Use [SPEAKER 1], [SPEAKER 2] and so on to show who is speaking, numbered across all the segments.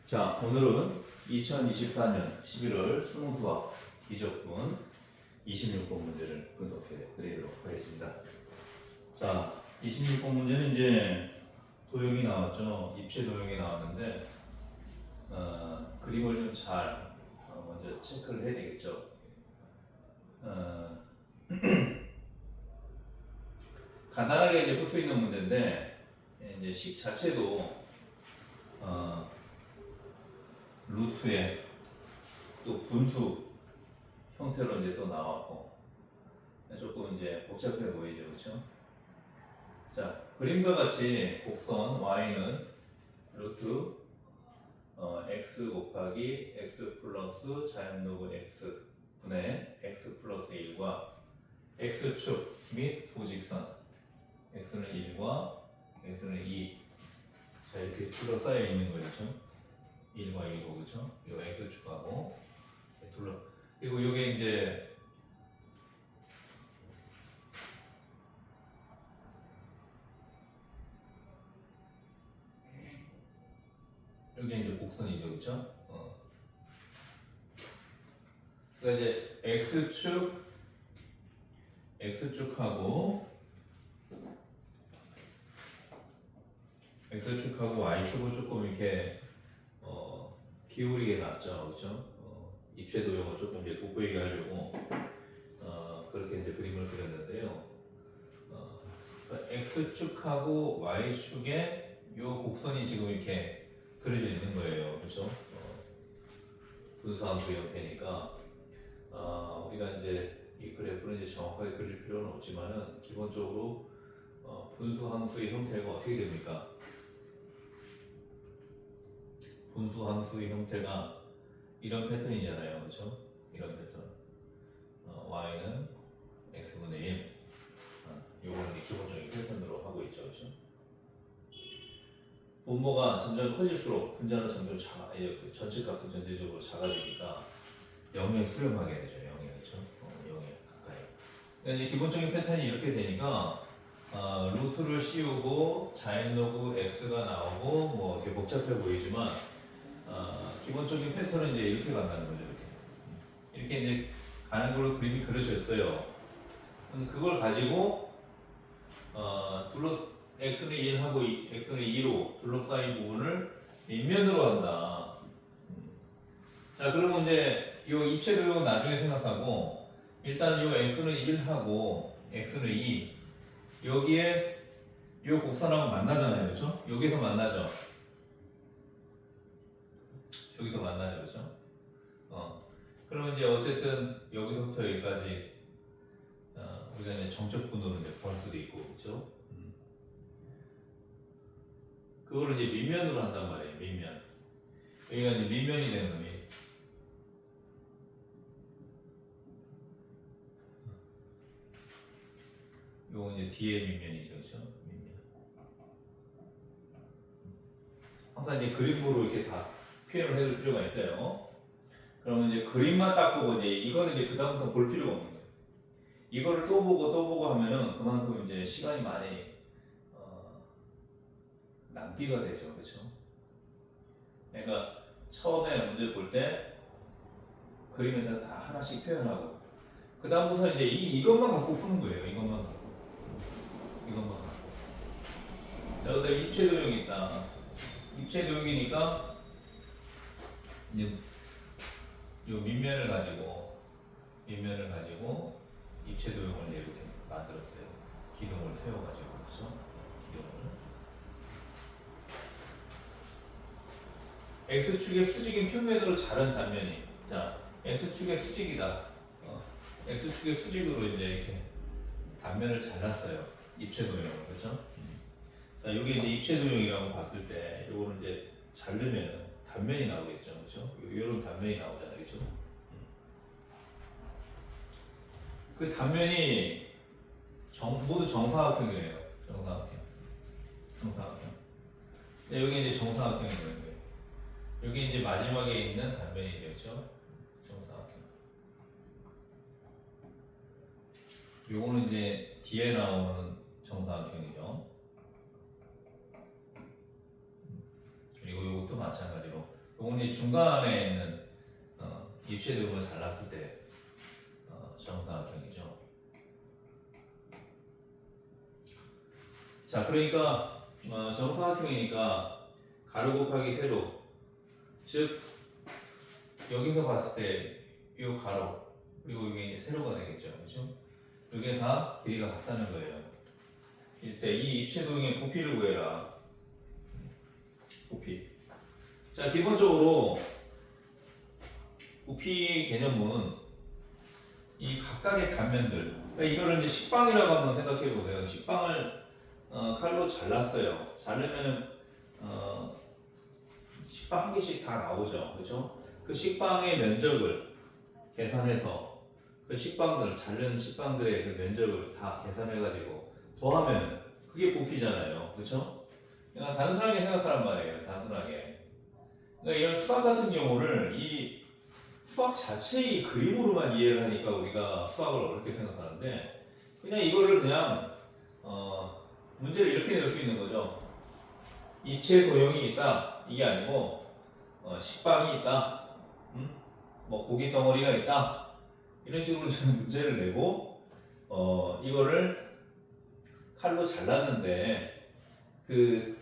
[SPEAKER 1] 자, 오늘은 2024년 11월 수능수학 기적분 26번 문제를 분석해 드리도록 하겠습니다. 자, 26번 문제는 이제 도형이 나왔죠. 입체 도형이 나왔는데 그림을 좀 잘 먼저 체크를 해야 되겠죠. 간단하게 이제 풀 수 있는 문제인데 이제 식 자체도 루트에 또 분수 형태로 이제 또 나왔고 조금 이제 복잡해 보이죠, 그렇죠? 자, 그림과 같이 곡선 y는 루트 x 곱하기 x 플러스 자연로그 x 분의 x 플러스 1과 x축 및 도직선 x는 1과 x는 2 자 이렇게 둘러싸여 있는 거죠. 1과 2고 그렇죠? 이 x축하고 둘러 그리고 이게 이제 여기 이제 곡선이죠, 그렇죠? 그러니까 이제 x축하고 y축을 조금 이렇게 기울이게 놨죠, 그렇죠? 입체 도형을 조금 이제 돋보이게 하려고 그렇게 이제 그림을 그렸는데요. 그러니까 x축하고 y축에 이 곡선이 지금 이렇게 그려져 있는 거예요, 그렇죠? 분수함수 형태니까 우리가 이제 이 그래프를 이제 정확하게 그릴 필요는 없지만은 기본적으로 분수함수의 형태가 어떻게 됩니까? 분수함수의 형태가 이런 패턴이잖아요, 그렇죠? 이런 패턴. y는 x분의 1. 요거는 이제 기본적인 패턴으로 하고 있죠, 그렇죠? 분모가 점점 커질수록 분자는 점점 그 전체값은 전체적으로 작아지니까 0에 수렴하게 되죠, 0에 그렇죠? 0에 가까이. 그러니까 이제 기본적인 패턴이 이렇게 되니까 루트를 씌우고 자연로그 x가 나오고 뭐 이렇게 복잡해 보이지만 기본적인 패턴은 이제 이렇게 간다는 거죠, 이렇게 이제 가는 걸로 그림이 그려졌어요. 그걸 가지고 x는 1하고 x는 2로 둘러싸인 부분을 밑면으로 한다. 자, 그러면 이제 이 입체 도형은 나중에 생각하고 일단 이 x는 1하고 x는 2 여기에 이 곡선하고 만나잖아요, 그렇죠? 여기서 만나죠. 여기서 만나죠, 그렇죠? 그러면 이제 어쨌든 여기서부터 여기까지 우리가 이제 정적 분호를 이제 구할 수도 있고, 그렇죠? 그거를 이제 밑면으로 한단 말이에요, 밑면. 여기가 이제 밑면이 되는 놈이. 요건 이제 뒤에 밑면이죠, 그렇죠? 밑면. 항상 이제 그림으로 이렇게 다 표현을 해줄 필요가 있어요. 그러면 이제 그림만 딱 보고 이제 이거는 이제 그다음부터 볼 필요가 없는 거예요. 이거를 또 보고 하면은 그만큼 이제 시간이 많이 낭비가 되죠, 그렇죠? 그러니까 처음에 문제 볼 때 그림에다 다 하나씩 표현하고 그 다음부터 이제 이것만 갖고 푸는 거예요. 이것만 갖고. 자, 그다음에 입체 도형이 있다. 입체 도형이니까 이제 요 밑면을 가지고 입체 도형을 이렇게 만들었어요. 기둥을 세워가지고 그렇죠? 기둥을. x축의 수직인 평면으로 자른 단면이 자 x축의 수직이다. x축의 수직으로 이제 이렇게 단면을 잘랐어요. 입체 도형으로 그렇죠? 자 여기 이제 입체 도형이라고 봤을 때 요거는 이제 자르면 단면이 나오겠죠, 그렇죠? 요런 단면이 나오잖아요, 그렇죠? 그 단면이 모두 정사각형이에요. 정사각형. 네, 여기 이제 정사각형이 되는 거예요. 여기 이제 마지막에 있는 단면이죠, 그렇죠? 정사각형. 요거는 이제 뒤에 나오는 정사각형이죠. 그리고 요것도 마찬가지로 요거는 이제 중간에 있는 입체도형을 잘랐을 때 정사각형이죠. 자, 그러니까 정사각형이니까 가로 곱하기 세로, 즉 여기서 봤을 때 이 가로 그리고 이게 이제 세로가 되겠죠, 그렇죠? 이게 다 길이가 같다는 거예요. 이때 이 입체도형의 부피를 구해라. 부피. 자, 기본적으로 부피 개념은 이 각각의 단면들. 그러니까 이거를 이제 식빵이라고 한번 생각해 보세요. 식빵을 칼로 잘랐어요. 자르면은 식빵 한 개씩 다 나오죠, 그렇죠? 그 식빵의 면적을 계산해서 그 식빵들 자른 식빵들의 그 면적을 다 계산해가지고 더하면은 그게 부피잖아요, 그렇죠? 그냥 단순하게 생각하란 말이에요, 단순하게. 그러니까 이런 수학 같은 경우를 이 수학 자체의 그림으로만 이해를 하니까 우리가 수학을 어렵게 생각하는데 그냥 이거를 그냥 문제를 이렇게 낼 수 있는 거죠. 입체 도형이 있다 이게 아니고 식빵이 있다, 뭐 고기 덩어리가 있다 이런 식으로 저는 문제를 내고 이거를 칼로 잘랐는데 그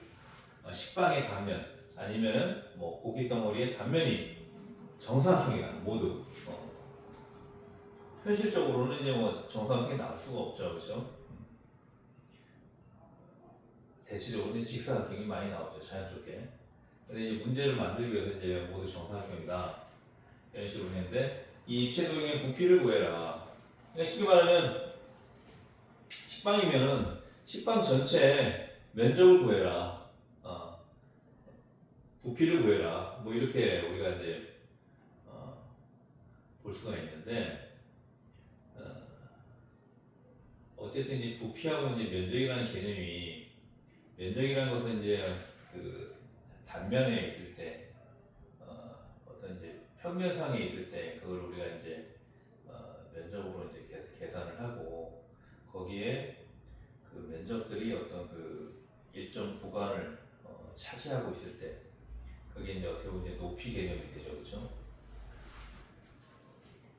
[SPEAKER 1] 식빵의 단면 아니면은 뭐 고기 덩어리의 단면이 정사각형이다 모두. 현실적으로는 이제 뭐 정사각형이 나올 수가 없죠, 그렇죠? 대체적으로 직사각형이 많이 나오죠, 자연스럽게. 근데 이제 문제를 만들기 위해서 이제 모두 정사각형이다 이런 식으로 했는데 이 입체도형의 부피를 구해라. 그러니까 쉽게 말하면 식빵이면은 식빵 전체 면적을 구해라. 부피를 구해라. 뭐 이렇게 우리가 이제 볼 수가 있는데 어쨌든 이 부피하고 이제 면적이라는 개념이 면적이라는 것은 이제 그 단면에 있을 때 어떤 이제 평면상에 있을 때 그걸 우리가 이제 면적으로 이제 계산을 하고 거기에 그 면적들이 어떤 그 일정 구간을 차지하고 있을 때 그게 이제 어떻게 보면 이제 높이 개념이 되죠, 그렇죠?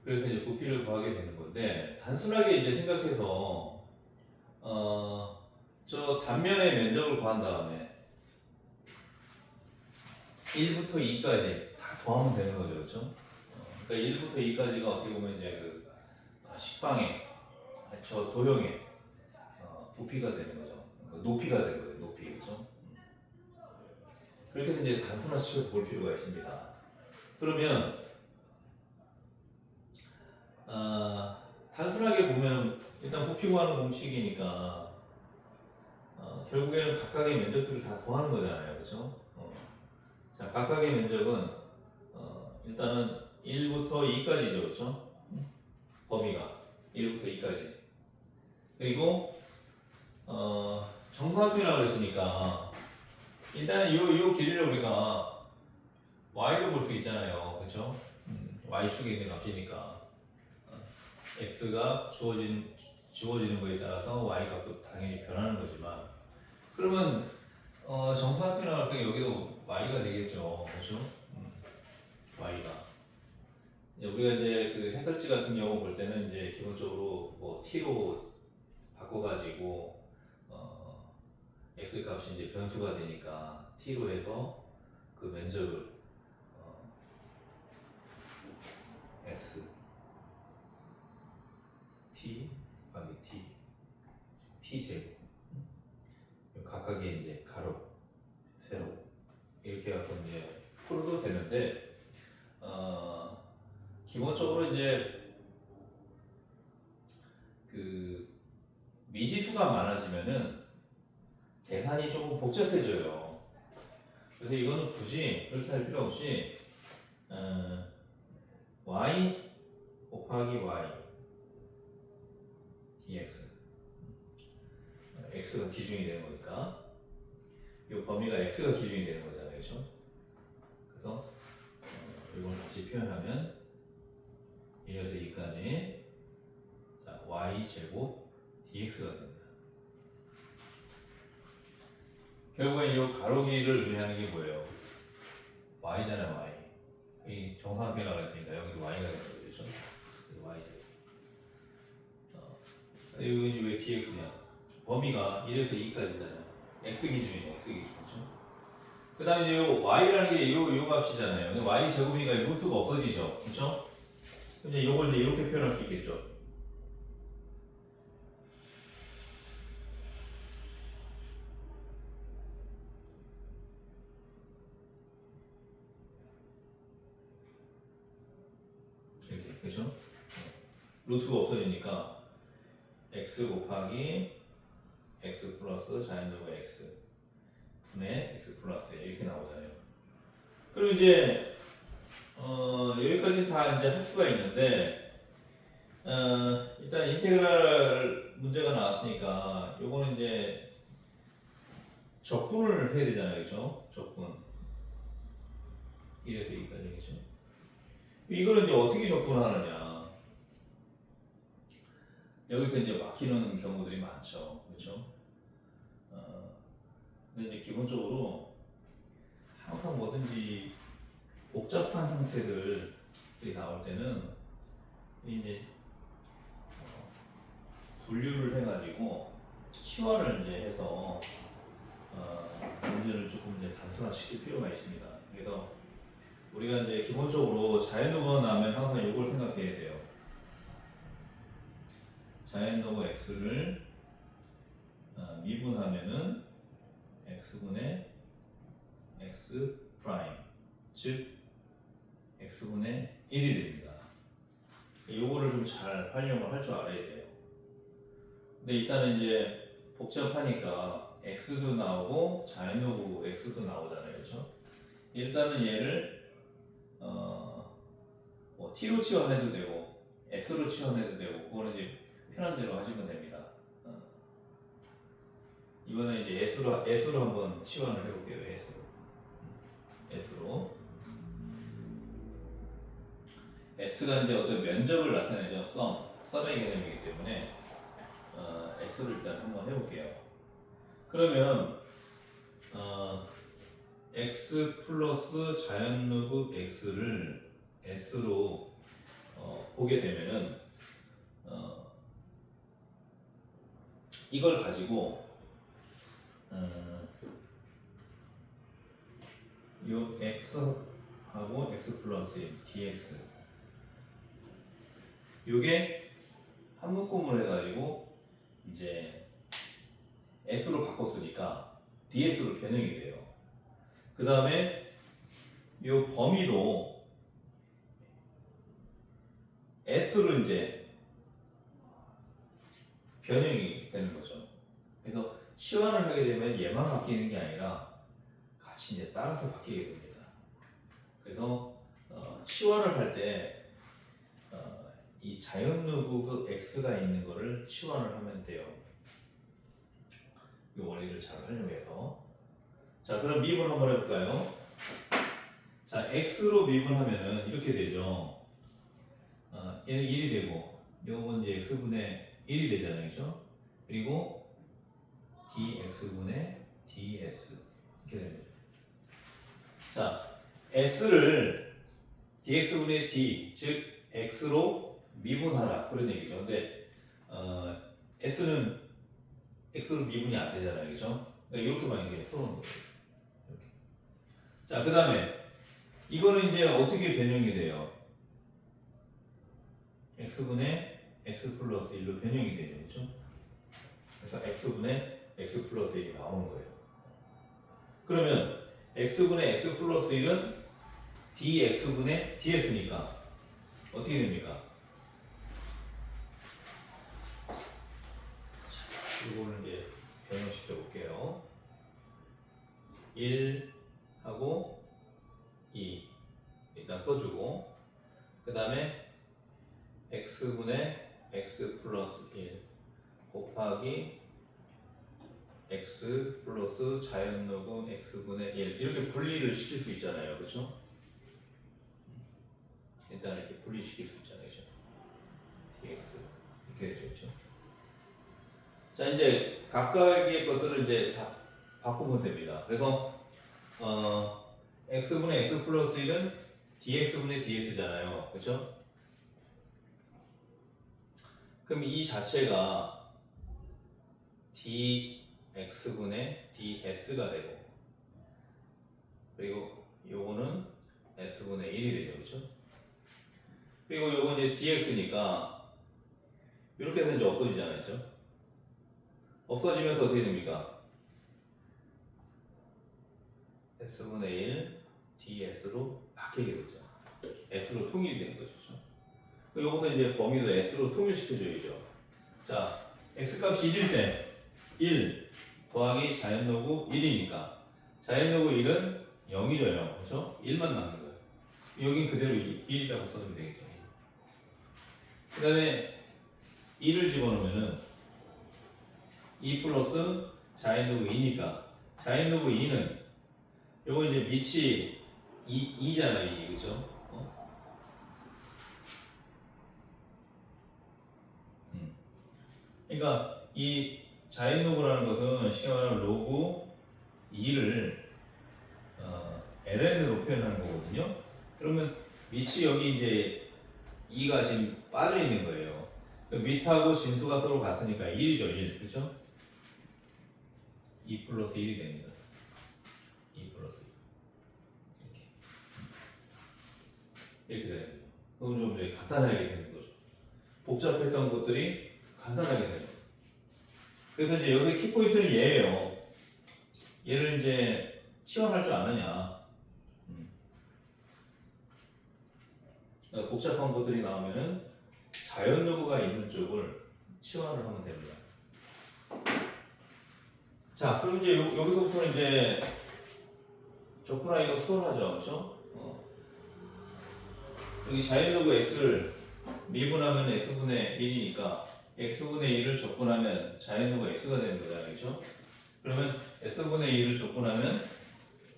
[SPEAKER 1] 그래서 이제 부피를 구하게 되는 건데 단순하게 이제 생각해서 저 단면의 면적을 구한 다음에 1부터 2까지 다 더하면 되는 거죠, 그렇죠? 그러니까 1부터 2까지가 어떻게 보면 이제 그 식빵의 저 도형의 부피가 되는 거죠. 그러니까 높이가 되는 거예요, 높이, 그렇죠? 그렇게 해서 이제 단순화시켜서 볼 필요가 있습니다. 그러면 단순하게 보면 일단 부피 구하는 공식이니까 결국에는 각각의 면적들을 다 더하는 거잖아요, 그렇죠? 자, 각각의 면적은 일단은 1부터 2까지죠, 그렇죠? 범위가 1부터 2까지. 그리고 정사각형이라고 그랬으니까 일단은 요 길이를 우리가 y로 볼 수 있잖아요, 그렇죠? y축에 있는 값이니까 x가 주어지는 거에 따라서 y 값도 당연히 변하는 거지만 그러면 정사각형이 나왔을 때 여기도 y가 되겠죠, 그렇죠? y가 이제 우리가 이제 그 해설지 같은 경우 볼 때는 이제 기본적으로 뭐 t로 바꿔가지고 x 값이 이제 변수가 되니까 t로 해서 그 면적을 s t 곱하기 t 제곱 각각의 이제 가로 세로 이렇게 갖고 이제 풀어도 되는데 기본적으로 이제 그 미지수가 많아지면은 계산이 조금 복잡해져요. 그래서 이거는 굳이 그렇게 할 필요 없이 y 곱하기 y dx x가 기준이 되는 거니까 이 범위가 x가 기준이 되는 거잖아요, 그렇죠? 그래서 이걸 다시 표현하면 1에서 2까지 자, y 제곱 dx가 됩니다. 결국엔 이 가로 길이를 의미하는 게 뭐예요? y잖아요, y. 이 정사각형이라고 그랬으니까 여기도 y가 되는 거죠. 그래서 y 제곱. 여기 왜 dx냐? 범위가 1에서 2까지잖아요. x 기준이죠. x 기준. 그렇죠? 그 다음에 이제 요 y라는 게 요 값이잖아요. 근데 y 제곱이니까 루트가 없어지죠. 그렇죠? 이제 요걸 이제 이렇게 표현할 수 있겠죠. 이렇게. 그렇죠? 루트가 없어지니까 x 곱하기 x 플러스 자연제곱 x 분의 x 플러스 이렇게 나오잖아요. 그리고 이제 여기까지는 다 이제 할 수가 있는데 일단 인테그랄 문제가 나왔으니까 요거는 이제 적분을 해야 되잖아요, 그렇죠? 적분 1에서 2까지 그렇죠? 이거를 이제 어떻게 적분하느냐? 여기서 이제 막히는 경우들이 많죠, 그렇죠? 근데 이제 기본적으로 항상 뭐든지 복잡한 형태들이 나올 때는 이제 분류를 해가지고 치환을 이제 해서 문제를 조금 이제 단순화시킬 필요가 있습니다. 그래서 우리가 이제 기본적으로 자연노가 나면 항상 이걸 생각해야 돼요. 자연노고 x를 미분하면은 x분의 x 프라임 즉 x분의 1이 됩니다. 요거를 좀 잘 활용을 할 줄 알아야 돼요. 근데 일단은 이제 복잡하니까 x도 나오고 자연노고 x도 나오잖아요, 그렇죠? 일단은 얘를 뭐 t로 치환해도 되고 s로 치환해도 되고 그거는 이제 편한 대로 하시면 됩니다. 이번에 이제 s로 한번 치환을 해볼게요. s로 s가 이제 어떤 면적을 나타내죠. 썸의 개념이기 때문에 s를 일단 한번 해볼게요. 그러면 x 플러스 자연루브 x를 s로 보게 되면은 이걸 가지고 요 x하고 x 플러스 dx 요게 한 묶음을 해가지고 이제 s로 바꿨으니까 ds로 변형이 돼요. 그 다음에 요 범위도 s로 이제 변형이 되는 거죠. 그래서 치환을 하게 되면 얘만 바뀌는 게 아니라 같이 이제 따라서 바뀌게 됩니다. 그래서 치환을 할 때 이 자연루브 x가 있는 거를 치환을 하면 돼요. 이 원리를 잘 활용해서 자 그럼 미분 한번 해볼까요? 자 x로 미분하면은 이렇게 되죠. 얘는 1이 되고 요건 이제 x분의 1이 되잖아요, 그죠? 그리고 dx분의 ds 이렇게 됩니다. 자 s를 dx분의 d 즉 x로 미분하라 그런 얘기죠. 근데 s는 x로 미분이 안 되잖아요, 그죠? 그러니까 이렇게 만약에 써놓은 거예요. 이렇게. 자, 그 다음에 이거는 이제 어떻게 변형이 돼요? x분의 x 플러스 1로 변형이 되죠, 그렇죠? 그래서 x분의 x 플러스 1이 나오는 거예요. 그러면 x분의 x 플러스 1은 dx분의 ds니까 어떻게 됩니까? 이거를 이제 변형시켜 볼게요. 1하고 2 일단 써주고 그 다음에 x분의 x 플러스 1 곱하기 x 플러스 자연로그 x분의 1 이렇게 분리를 시킬 수 있잖아요, 그렇죠? 일단 이렇게 분리시킬 수 있잖아요, 그렇죠? dx 이렇게 되죠, 그렇죠? 자 이제 각각의 것들을 이제 다 바꾸면 됩니다. 그래서 x분의 x 플러스 1은 dx분의 ds잖아요. 그쵸? 그럼 이 자체가 dx분의 ds가 되고, 그리고 요거는 s분의 1이 되죠. 그쵸? 그리고 요거 이제 dx니까 이렇게 해서 이제 없어지잖아요. 그쵸? 없어지면서 어떻게 됩니까? s분의 1 ds로 바뀌게 되죠. s로 통일이 되는 거죠. 요거는 이제 범위도 s로 통일시켜줘야죠. 자, x값이 1일 때 1 더하기 자연로그 1이니까 자연로그 1은 0이죠. 0. 그렇죠? 1만 남는 거예요. 여긴 그대로 1이라고 써주면 되겠죠. 그 다음에 2를 집어넣으면은 2 플러스 자연로그 2니까 자연로그 2는 요거 이제 밑이 2잖아요. 2. 그죠? 그러니까 이 자연로그라는 것은 쉽게 말하면 로그 2를 ln으로 표현하는 거거든요. 그러면 밑이 여기 이제 2가 지금 빠져 있는 거예요. 밑하고 진수가 서로 같으니까 1이죠, 1. 그렇죠? 2 플러스 1이 됩니다. 2 플러스 1. 이렇게 되는 거죠. 그럼 좀 이제 간단하게 되는 거죠. 복잡했던 것들이 간단하게 되는 거죠. 그래서 이제 여기 키포인트는 얘예요. 얘를 이제 치환할 줄 아느냐. 그러니까 복잡한 것들이 나오면은 자연로그가 있는 쪽을 치환을 하면 됩니다. 자, 그럼 이제 여기서부터 이제 적분하 이거 수월하죠, 그렇죠? 여기 자연로그 x를 미분하면 x분의 1이니까 x분의 1을 적분하면 자연로그 x가 되는 거잖아요, 그렇죠? 그러면 s분의 2를 적분하면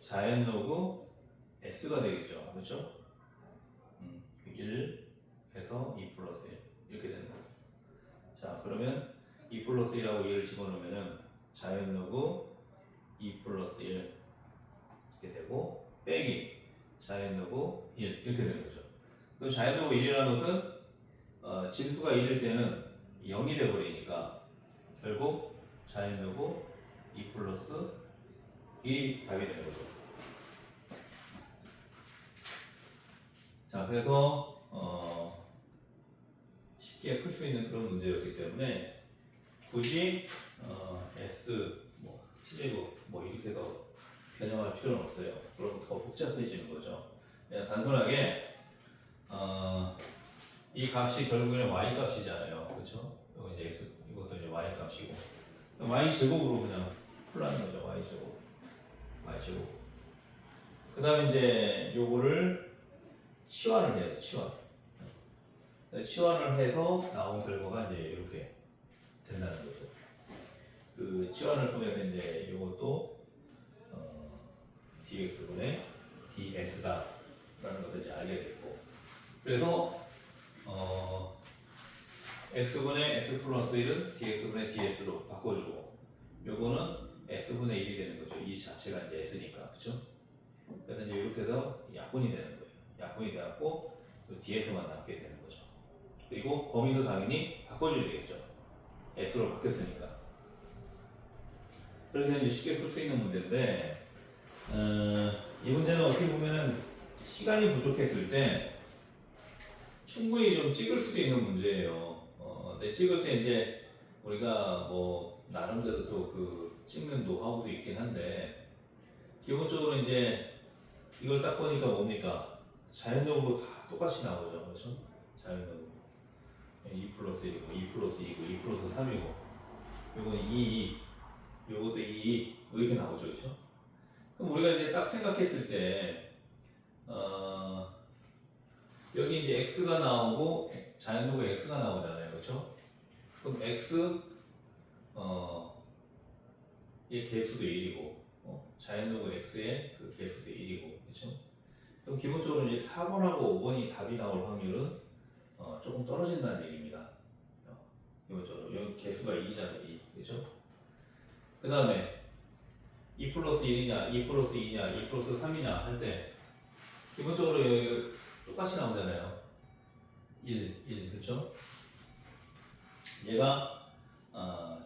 [SPEAKER 1] 자연로그 s가 되겠죠, 그렇죠? 1에서 2 플러스 1 이렇게 되는 거예요. 자, 그러면 2 플러스 1하고 2를 집어넣으면은 자연로그 2 플러스 1 이렇게 되고 빼기 자연로그 1 이렇게 되는 거죠. 그럼 자연로그 1이라는 것은 진수가 1일 때는 0이 되어버리니까 결국 자연로그 2 플러스 1이 답이 되는 거죠. 자, 그래서 쉽게 풀 수 있는 그런 문제였기 때문에 굳이 S 뭐 T제곱 뭐 이렇게 더 변형할 필요는 없어요. 그럼 더 복잡해지는 거죠. 그냥 단순하게 이 값이 결국에는 y 값이잖아요, 그렇죠? 이거 이제 x 이것도 이제 y 값이고 y 제곱으로 그냥 풀라는 거죠, y 제곱, y 제곱. 그다음에 이제 요거를 치환을 해야죠, 치환. 치환을 해서 나온 결과가 이제 이렇게 된다는 거죠. 그 치환을 통해서 이제 이것도 dx분의 ds다라는 것을 이제 알게 됐고, 그래서 x분의 x 플러스 1은 dx분의 ds로 바꿔주고, 요거는 s분의 1이 되는 거죠. 이 자체가 이제 s니까, 그렇죠? 그래서 이제 이렇게 해서 약분이 되는 거예요. 약분이 되었고 또 ds만 남게 되는 거죠. 그리고 범위도 당연히 바꿔줘야 되겠죠. s로 바뀌었으니까. 그렇게 이제 쉽게 풀 수 있는 문제인데, 이 문제는 어떻게 보면은 시간이 부족했을 때 충분히 좀 찍을 수도 있는 문제예요. 근데 찍을 때 이제 우리가 뭐 나름대로 또 그 찍는 노하우도 있긴 한데, 기본적으로 이제 이걸 딱 보니까 뭡니까? 자연적으로 다 똑같이 나오죠, 그렇죠? 자연적으로 2 플러스 1이고 2 플러스 2고 2 플러스 3이고 요거는 2, 요것도 2 이렇게 나오죠, 그렇죠? 그럼 우리가 이제 딱 생각했을 때 여기 이제 x가 나오고 자연로그 x가 나오잖아요, 그렇죠? 그럼 x 의 개수도 1이고 자연로그 x의 그 개수도 1이고, 그렇죠? 그럼 기본적으로 이제 4번하고 5번이 답이 나올 확률은 조금 떨어진다는 얘기입니다. 기본적으로 여기 개수가 2잖아요, 2, 그렇죠? 그 다음에 2 플러스 1이냐, 2 플러스 2냐, 2 플러스 3이냐 할 때 기본적으로 여기 똑같이 나오잖아요. 1, 그렇죠? 얘가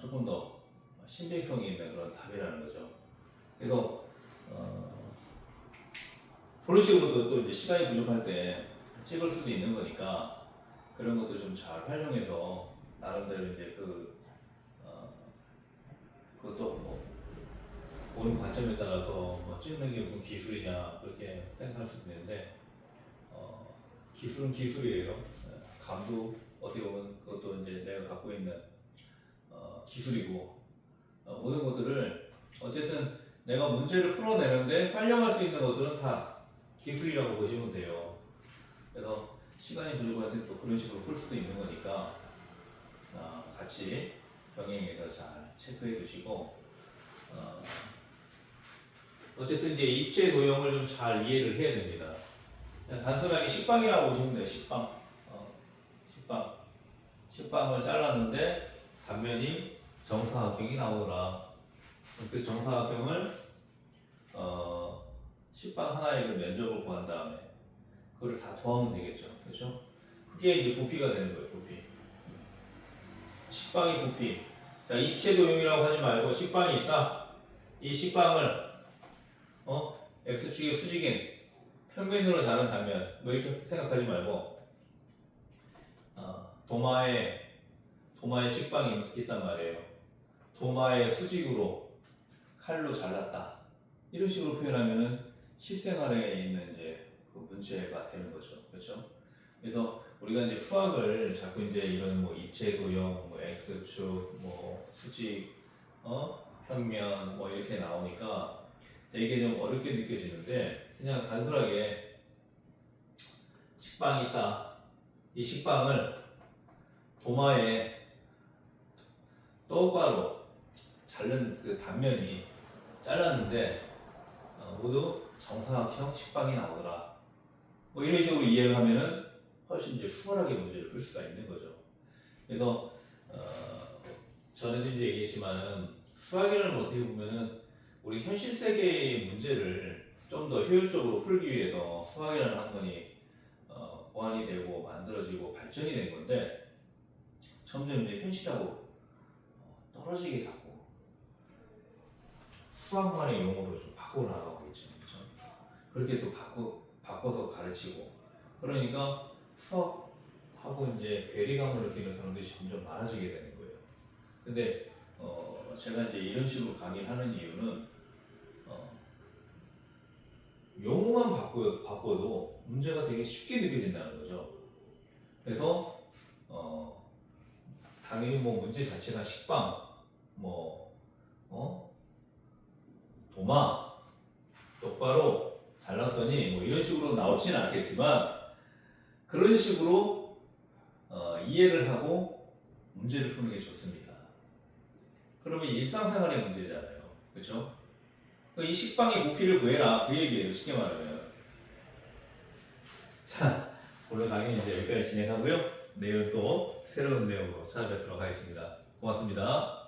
[SPEAKER 1] 조금 더 신빙성이 있는 그런 답이라는 거죠. 그래서 그런 식으로 또 이제 시간이 부족할 때 찍을 수도 있는 거니까 그런 것도 좀 잘 활용해서 나름대로 이제 그것도 뭐 보는 관점에 따라서 뭐 찍는 게 무슨 기술이냐 그렇게 생각할 수도 있는데 기술은 기술이에요. 감도 어떻게 보면 그것도 이제 내가 갖고 있는 기술이고 모든 것들을 어쨌든 내가 문제를 풀어내는데 활용할 수 있는 것들은 다 기술이라고 보시면 돼요. 그래서 시간이 부족할 때 또 그런 식으로 풀 수도 있는 거니까 같이 병행해서 잘 체크해 두시고 어쨌든 이제 입체 도형을 좀 잘 이해를 해야 됩니다. 그냥 단순하게 식빵이라고 보시면 돼요. 식빵. 식빵을 잘랐는데 단면이 정사각형이 나오더라. 그 정사각형을 식빵 하나의 그 면적을 구한 다음에 그걸 다 더하면 되겠죠. 그렇죠? 그게 이제 부피가 되는 거예요. 부피. 식빵이 부피. 자, 입체 도형이라고 하지 말고 식빵이 있다. 이 식빵을 x축의 수직인 평면으로 자른 단면 뭐 이렇게 생각하지 말고 도마에 식빵이 있단 말이에요. 도마에 수직으로 칼로 잘랐다. 이런 식으로 표현하면은 실생활에 있는 이제 그 문제가 되는 거죠. 그렇죠? 그래서 우리가 이제 수학을 자꾸 이제 이런 뭐 입체 도형, 뭐 x축, 뭐 수직, 평면 뭐 이렇게 나오니까 되게 좀 어렵게 느껴지는데 그냥 단순하게 식빵이 있다. 이 식빵을 도마에 똑바로 자른 그 단면이 잘랐는데 모두 정사각형 식빵이 나오더라. 뭐 이런 식으로 이해를 하면은 훨씬 이제 수월하게 문제를 풀 수가 있는 거죠. 그래서 전에도 이제 얘기했지만은 수학이라는 어떻게 보면은 우리 현실 세계의 문제를 좀 더 효율적으로 풀기 위해서 수학이라는 학문이 고안이 되고 만들어지고 발전이 된 건데 점점 이제 현실하고 떨어지게 자꾸 수학만의 용어로 좀 바꿔나가고 있죠. 그렇죠? 그렇게 또 바꿔서 가르치고 그러니까 수학하고 이제 괴리감을 느끼는 사람들이 점점 많아지게 되는 거예요. 근데 제가 이제 이런 식으로 강의를 하는 이유는 용어만 바꿔도 문제가 되게 쉽게 느껴진다는 거죠. 그래서 당연히 뭐 문제 자체가 식빵, 뭐 도마 똑바로 잘랐더니 뭐 이런 식으로 나오지는 않겠지만 그런 식으로 이해를 하고 문제를 푸는 게 좋습니다. 그러면 일상생활의 문제잖아요. 그렇죠? 이 식빵의 부피를 구해라 그 얘기예요. 쉽게 말하면. 자, 오늘 강의 이제 여기까지 진행하고요. 내일 또 새로운 내용으로 찾아뵙도록 하겠습니다. 고맙습니다.